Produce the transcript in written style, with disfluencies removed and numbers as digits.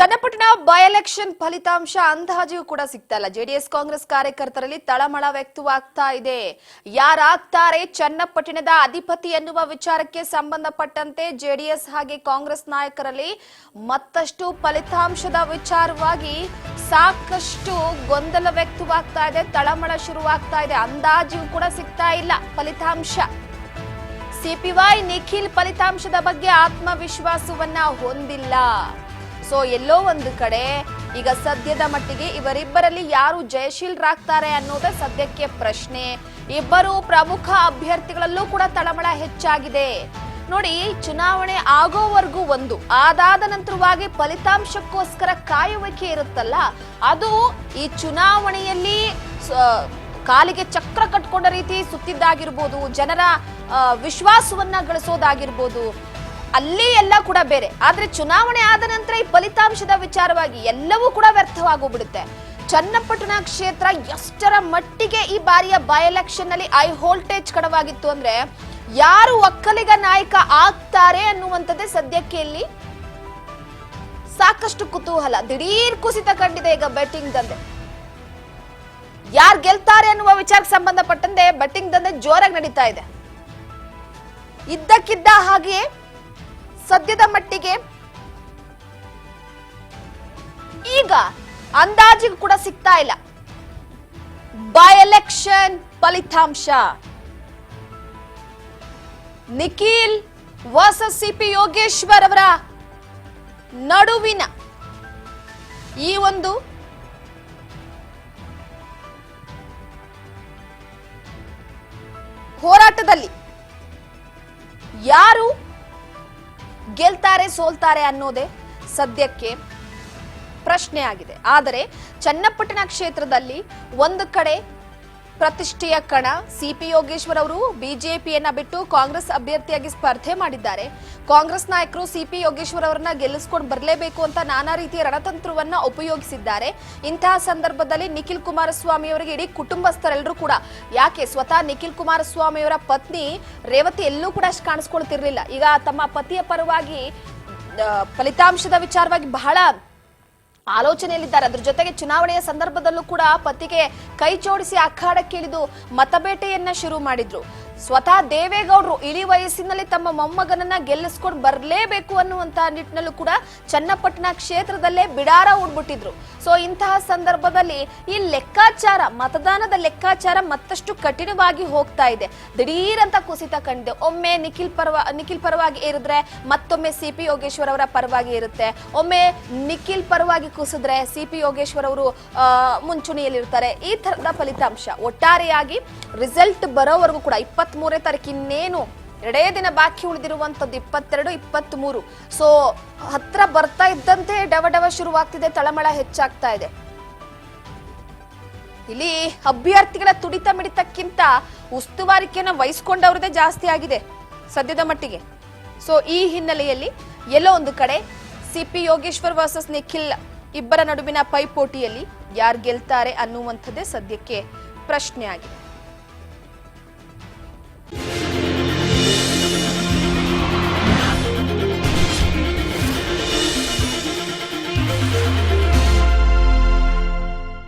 Channapatna by election ಫಲಿತಾಂಶ ಅಂದಾಜು ಕೂಡ ಸಿಗ್ತಾ ಇಲ್ಲ. ಜೆಡಿಎಸ್ ಕಾಂಗ್ರೆಸ್ ಕಾರ್ಯಕರ್ತರಲ್ಲಿ ತಳಮಳ ವ್ಯಕ್ತವಾಗ್ತಾ ಇದೆ. ಯಾರಾಗ್ತಾರೆ ಚನ್ನಪಟ್ಟಣದ ಅಧಿಪತಿ ಎನ್ನುವ ವಿಚಾರಕ್ಕೆ ಸಂಬಂಧಪಟ್ಟಂತೆ ಜೆಡಿಎಸ್ ಹಾಗೆ ಕಾಂಗ್ರೆಸ್ ನಾಯಕರಲ್ಲಿ ಮತ್ತಷ್ಟು ಫಲಿತಾಂಶದ ವಿಚಾರವಾಗಿ ಸಾಕಷ್ಟು ಗೊಂದಲ ವ್ಯಕ್ತವಾಗ್ತಾ ಇದೆ. ತಳಮಳ ಶುರುವಾಗ್ತಾ ಇದೆ. ಅಂದಾಜು ಕೂಡ ಸಿಗ್ತಾ ಇಲ್ಲ ಫಲಿತಾಂಶ. ಸಿಪಿವೈ ನಿಖಿಲ್ ಫಲಿತಾಂಶದ ಬಗ್ಗೆ ಆತ್ಮವಿಶ್ವಾಸವನ್ನ ಹೊಂದಿಲ್ಲ. ಸೊ ಎಲ್ಲೋ ಒಂದು ಕಡೆ ಈಗ ಸದ್ಯದ ಮಟ್ಟಿಗೆ ಇವರಿಬ್ಬರಲ್ಲಿ ಯಾರು ಜಯಶೀಲರಾಗ್ತಾರೆ ಅನ್ನೋದೇ ಸದ್ಯಕ್ಕೆ ಪ್ರಶ್ನೆ. ಇಬ್ಬರು ಪ್ರಮುಖ ಅಭ್ಯರ್ಥಿಗಳಲ್ಲೂ ಕೂಡ ತಳಮಳ ಹೆಚ್ಚಾಗಿದೆ. ನೋಡಿ, ಚುನಾವಣೆ ಆಗೋವರೆಗೂ ಒಂದು, ಅದಾದ ನಂತರವಾಗಿ ಫಲಿತಾಂಶಕ್ಕೋಸ್ಕರ ಕಾಯುವಿಕೆ ಇರುತ್ತಲ್ಲ, ಅದು ಈ ಚುನಾವಣೆಯಲ್ಲಿ ಕಾಲಿಗೆ ಚಕ್ರ ಕಟ್ಕೊಂಡ ರೀತಿ ಸುತ್ತಿದ್ದಾಗಿರ್ಬೋದು, ಜನರ ವಿಶ್ವಾಸವನ್ನ ಗಳಿಸೋದಾಗಿರ್ಬೋದು, ಅಲ್ಲಿ ಎಲ್ಲ ಕೂಡ ಬೇರೆ. ಆದ್ರೆ ಚುನಾವಣೆ ಆದ ನಂತರ ಈ ಫಲಿತಾಂಶದ ವಿಚಾರವಾಗಿ ಎಲ್ಲವೂ ಕೂಡ ವ್ಯರ್ಥವಾಗೋಗ್ಬಿಡುತ್ತೆ. ಚನ್ನಪಟ್ಟಣ ಕ್ಷೇತ್ರ ಎಷ್ಟರ ಮಟ್ಟಿಗೆ ಈ ಬಾರಿಯ ಬೈ ಎಲೆಕ್ಷನ್ ನಲ್ಲಿ ಐ ವೋಲ್ಟೇಜ್ ಕಡವಾಗಿತ್ತು ಅಂದ್ರೆ ಯಾರು ಒಕ್ಕಲಿಗ ನಾಯಕ ಆಗ್ತಾರೆ ಅನ್ನುವಂಥದ್ದೇ ಸದ್ಯಕ್ಕೆ ಇಲ್ಲಿ ಸಾಕಷ್ಟು ಕುತೂಹಲ. ದಿಢೀರ್ ಕುಸಿತ ಕಂಡಿದೆ ಈಗ ಬೆಟ್ಟಿಂಗ್ ದಂಧೆ. ಯಾರು ಗೆಲ್ತಾರೆ ಅನ್ನುವ ವಿಚಾರಕ್ಕೆ ಸಂಬಂಧಪಟ್ಟಂತೆ ಬೆಟ್ಟಿಂಗ್ ದಂಧೆ ಜೋರಾಗಿ ನಡೀತಾ ಇದೆ. ಇದ್ದಕ್ಕಿದ್ದ ಹಾಗೆ ಸದ್ಯದ ಮಟ್ಟಿಗೆ ಈಗ ಅಂದಾಜಿಗೂ ಕೂಡ ಸಿಗ್ತಾ ಇಲ್ಲ ಬೈ ಎಲೆಕ್ಷನ್ ಫಲಿತಾಂಶ. ನಿಖಿಲ್ ವರ್ಸಸ್ ಸಿಪಿ ಯೋಗೇಶ್ವರ್ ಅವರ ನಡುವಿನ ಈ ಒಂದು ಹೋರಾಟದಲ್ಲಿ ಯಾರು ಗೆಲ್ತಾರೆ ಸೋಲ್ತಾರೆ ಅನ್ನೋದೇ ಸದ್ಯಕ್ಕೆ ಪ್ರಶ್ನೆ ಆಗಿದೆ. ಆದರೆ ಚನ್ನಪಟ್ಟಣ ಕ್ಷೇತ್ರದಲ್ಲಿ ಒಂದು ಕಡೆ ಪ್ರತಿಷ್ಠೆಯ ಕಣ ಸಿಪಿ ಯೋಗೇಶ್ವರ್ ಅವರು ಬಿಜೆಪಿಯನ್ನ ಬಿಟ್ಟು ಕಾಂಗ್ರೆಸ್ ಅಭ್ಯರ್ಥಿಯಾಗಿ ಸ್ಪರ್ಧೆ ಮಾಡಿದ್ದಾರೆ. ಕಾಂಗ್ರೆಸ್ ನಾಯಕರು ಸಿಪಿ ಯೋಗೇಶ್ವರ್ ಅವರನ್ನ ಗೆಲ್ಲಿಸ್ಕೊಂಡು ಬರಲೇಬೇಕು ಅಂತ ನಾನಾ ರೀತಿಯ ರಣತಂತ್ರವನ್ನ ಉಪಯೋಗಿಸಿದ್ದಾರೆ. ಇಂತಹ ಸಂದರ್ಭದಲ್ಲಿ ನಿಖಿಲ್ ಕುಮಾರಸ್ವಾಮಿ ಅವರಿಗೆ ಇಡೀ ಕುಟುಂಬಸ್ಥರೆಲ್ಲರೂ ಕೂಡ, ಯಾಕೆ ಸ್ವತಃ ನಿಖಿಲ್ ಕುಮಾರಸ್ವಾಮಿ ಅವರ ಪತ್ನಿ ರೇವತಿ ಎಲ್ಲೂ ಕೂಡ ಅಷ್ಟು ಕಾಣಿಸ್ಕೊಳ್ತಿರ್ಲಿಲ್ಲ. ಈಗ ತಮ್ಮ ಪತಿಯ ಪರವಾಗಿ ಫಲಿತಾಂಶದ ವಿಚಾರವಾಗಿ ಬಹಳ ಆಲೋಚನೆಯಲ್ಲಿದ್ದಾರೆ. ಅದ್ರ ಜೊತೆಗೆ ಚುನಾವಣೆಯ ಸಂದರ್ಭದಲ್ಲೂ ಕೂಡ ಪತಿಗೆ ಕೈ ಜೋಡಿಸಿ ಅಖಾಡಕ್ಕೆ ಇಳಿದು ಮತಬೇಟೆಯನ್ನ ಶುರು ಮಾಡಿದ್ರು. ಸ್ವತಃ ದೇವೇಗೌಡರು ಇಳಿ ವಯಸ್ಸಿನಲ್ಲಿ ತಮ್ಮ ಮೊಮ್ಮಗನನ್ನ ಗೆಲ್ಲಿಸ್ಕೊಂಡು ಬರಲೇಬೇಕು ಅನ್ನುವಂತಹ ನಿಟ್ಟಿನಲ್ಲೂ ಕೂಡ ಚನ್ನಪಟ್ಟಣ ಕ್ಷೇತ್ರದಲ್ಲೇ ಬಿಡಾರ ಹೂಡ್ಬಿಟ್ಟಿದ್ರು. ಸೊ ಇಂತಹ ಸಂದರ್ಭದಲ್ಲಿ ಈ ಲೆಕ್ಕಾಚಾರ, ಮತದಾನದ ಲೆಕ್ಕಾಚಾರ ಮತ್ತಷ್ಟು ಕಠಿಣವಾಗಿ ಹೋಗ್ತಾ ಇದೆ. ದಿಢೀರಂತ ಕುಸಿತ ಕಂಡಿದೆ. ಒಮ್ಮೆ ನಿಖಿಲ್ ಪರವಾಗಿ ಏರಿದ್ರೆ ಮತ್ತೊಮ್ಮೆ ಸಿಪಿ ಯೋಗೇಶ್ವರ್ ಅವರ ಪರವಾಗಿ ಇರುತ್ತೆ. ಒಮ್ಮೆ ನಿಖಿಲ್ ಪರವಾಗಿ ಕುಸಿದ್ರೆ ಸಿಪಿ ಯೋಗೇಶ್ವರ್ ಅವರು ಮುಂಚೂಣಿಯಲ್ಲಿರ್ತಾರೆ. ಈ ತರದ ಫಲಿತಾಂಶ ಒಟ್ಟಾರೆಯಾಗಿ ರಿಸಲ್ಟ್ ಬರೋವರೆಗೂ ಕೂಡ 23ನೇ ತಾರೀಕು, ಇನ್ನೇನು 2 ದಿನ ಬಾಕಿ ಉಳಿದಿರುವಂತದ್ದು 22, 23. ಸೊ ಹತ್ರ ಬರ್ತಾ ಇದ್ದಂತೆ ಡವ ಶುರುವಾಗ್ತಿದೆ, ತಳಮಳ ಹೆಚ್ಚಾಗ್ತಾ ಇದೆ. ಇಲ್ಲಿ ಅಭ್ಯರ್ಥಿಗಳ ತುಡಿತ ಮಿಡಿತಕ್ಕಿಂತ ಉಸ್ತುವಾರಿಕೆಯನ್ನು ವಹಿಸಿಕೊಂಡವ್ರದೇ ಜಾಸ್ತಿ ಆಗಿದೆ ಸದ್ಯದ ಮಟ್ಟಿಗೆ. ಸೊ ಈ ಹಿನ್ನೆಲೆಯಲ್ಲಿ ಎಲ್ಲೋ ಒಂದು ಕಡೆ ಸಿಪಿ ಯೋಗೇಶ್ವರ್ ವರ್ಸಸ್ ನಿಖಿಲ್ ಇಬ್ಬರ ನಡುವಿನ ಪೈಪೋಟಿಯಲ್ಲಿ ಯಾರು ಗೆಲ್ತಾರೆ ಅನ್ನುವಂಥದ್ದೇ ಸದ್ಯಕ್ಕೆ ಪ್ರಶ್ನೆ ಆಗಿದೆ.